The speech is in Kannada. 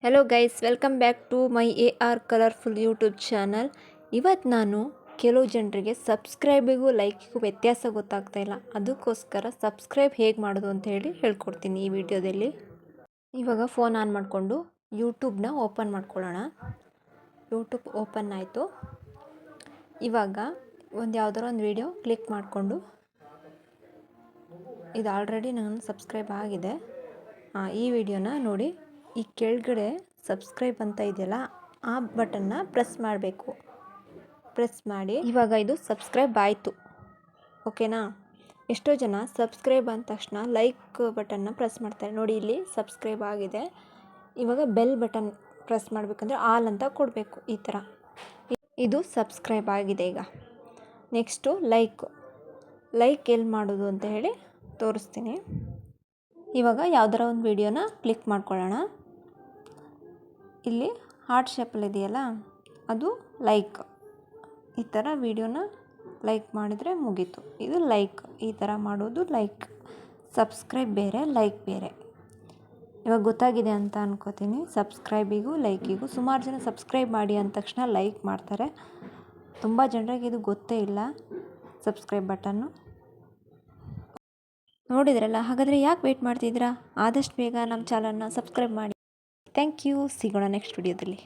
Hello guys, welcome back to my AR colourful YouTube channel. ಇವತ್ತು ನಾನು ಕೆಲವು ಜನರಿಗೆ ಸಬ್ಸ್ಕ್ರೈಬಿಗೂ ಲೈಕಿಗೂ ವ್ಯತ್ಯಾಸ ಗೊತ್ತಾಗ್ತಾ ಇಲ್ಲ. ಅದಕ್ಕೋಸ್ಕರ ಸಬ್ಸ್ಕ್ರೈಬ್ ಹೇಗೆ ಮಾಡೋದು ಅಂತ ಹೇಳಿ ಹೇಳ್ಕೊಡ್ತೀನಿ ಈ ವಿಡಿಯೋದಲ್ಲಿ. ಇವಾಗ ಫೋನ್ ಆನ್ ಮಾಡಿಕೊಂಡು ಯೂಟ್ಯೂಬ್ನ ಓಪನ್ ಮಾಡ್ಕೊಳ್ಳೋಣ. ಯೂಟ್ಯೂಬ್ ಓಪನ್ ಆಯಿತು. ಇವಾಗ ಯಾವುದಾರ ಒಂದು ವಿಡಿಯೋ ಕ್ಲಿಕ್ ಮಾಡಿಕೊಂಡು, ಇದು ಆಲ್ರೆಡಿ ನಾನು ಸಬ್ಸ್ಕ್ರೈಬ್ ಆಗಿದೆ. ಈ ವಿಡಿಯೋನ ನೋಡಿ, ಈ ಕೆಳಗಡೆ ಸಬ್ಸ್ಕ್ರೈಬ್ ಅಂತ ಇದೆಯಲ್ಲ, ಆ ಬಟನ್ನ ಪ್ರೆಸ್ ಮಾಡಬೇಕು. ಪ್ರೆಸ್ ಮಾಡಿ ಇವಾಗ ಇದು ಸಬ್ಸ್ಕ್ರೈಬ್ ಆಯಿತು. ಓಕೆನಾ? ಎಷ್ಟೋ ಜನ ಸಬ್ಸ್ಕ್ರೈಬ್ ಅಂದ ತಕ್ಷಣ ಲೈಕ್ ಬಟನ್ನ ಪ್ರೆಸ್ ಮಾಡ್ತಾರೆ. ನೋಡಿ, ಇಲ್ಲಿ ಸಬ್ಸ್ಕ್ರೈಬ್ ಆಗಿದೆ. ಇವಾಗ ಬೆಲ್ ಬಟನ್ ಪ್ರೆಸ್ ಮಾಡಬೇಕಂದ್ರೆ ಆಲ್ ಅಂತ ಕೊಡಬೇಕು. ಈ ಥರ ಇದು ಸಬ್ಸ್ಕ್ರೈಬ್ ಆಗಿದೆ. ಈಗ ನೆಕ್ಸ್ಟು ಲೈಕ್ ಎಲ್ಲಿ ಮಾಡೋದು ಅಂತ ಹೇಳಿ ತೋರಿಸ್ತೀನಿ. ಇವಾಗ ಯಾವುದರ ಒಂದು ವಿಡಿಯೋನ ಕ್ಲಿಕ್ ಮಾಡ್ಕೊಳ್ಳೋಣ. ಇಲ್ಲಿ ಹಾರ್ಟ್ ಶೇಪಲ್ಲಿ ಇದೆಯಲ್ಲ, ಅದು ಲೈಕ್. ಈ ಥರ ವಿಡಿಯೋನ ಲೈಕ್ ಮಾಡಿದರೆ ಮುಗೀತು. ಇದು ಲೈಕ್. ಈ ಥರ ಮಾಡೋದು ಲೈಕ್. ಸಬ್ಸ್ಕ್ರೈಬ್ ಬೇರೆ, ಲೈಕ್ ಬೇರೆ. ಇವಾಗ ಗೊತ್ತಾಗಿದೆ ಅಂತ ಅನ್ಕೋತೀನಿ. ಸಬ್ಸ್ಕ್ರೈಬಿಗೂ ಲೈಕಿಗೂ ಸುಮಾರು ಜನ ಸಬ್ಸ್ಕ್ರೈಬ್ ಮಾಡಿ ಅಂದ ತಕ್ಷಣ ಲೈಕ್ ಮಾಡ್ತಾರೆ. ತುಂಬ ಜನರಿಗೆ ಇದು ಗೊತ್ತೇ ಇಲ್ಲ, ಸಬ್ಸ್ಕ್ರೈಬ್ ಬಟನ್ನು. ನೋಡಿದ್ರಲ್ಲ? ಹಾಗಾದರೆ ಯಾಕೆ ವೇಟ್ ಮಾಡ್ತಿದ್ದೀರಾ? ಆದಷ್ಟು ಬೇಗ ನಮ್ಮ ಚಾನಲ್ನ ಸಬ್ಸ್ಕ್ರೈಬ್ ಮಾಡಿ. Thank you. ಸಿಗೋಣ ನೆಕ್ಸ್ಟ್ ವಿಡಿಯೋದಲ್ಲಿ.